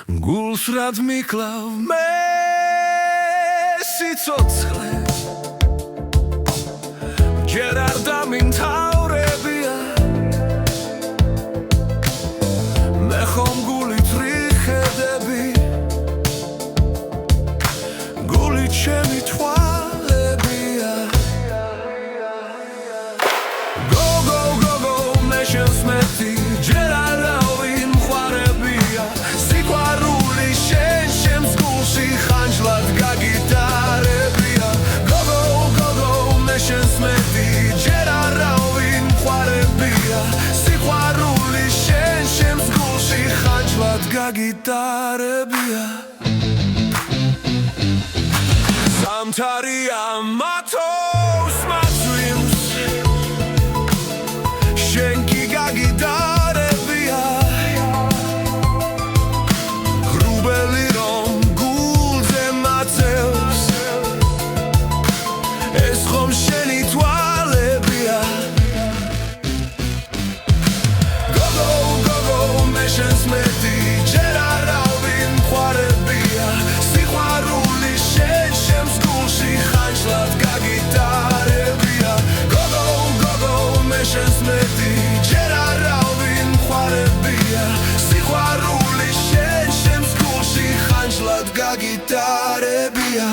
გულს რად მიკლავ მე სიცოცხლე ჯერ არ დამიმთავრებია მე ხომ გულით რიხედები გულით ჩემი თვალებია გოგო მე შენს მეტი ჯერ არავინ მხარებია სიყვარული შენ ჩემს გულში ხანჯლად გაგიტარებია გოგო მე შენს მეტი ჯერ არავინ მხარებია სიყვარული შენ ჩემს გულში ხანჯლად გაგიტარებია სამთარია მათოს მაწვიმს შენ კი გაგიტარებია ღრუბელი რომ გულზე მაწევს ეს ხომ შენი თვალებია გოგო მე შენს მეტი ჯერ არავინ მხარებია სიყვარული შენ ჩემს გულში ხანჯლად გაგიტარებია გოგო მე შენს მეტი ჯერ არავინ მხარებია სიყვარული შენ ჩემს გულში ხანჯლად გაგიტარებია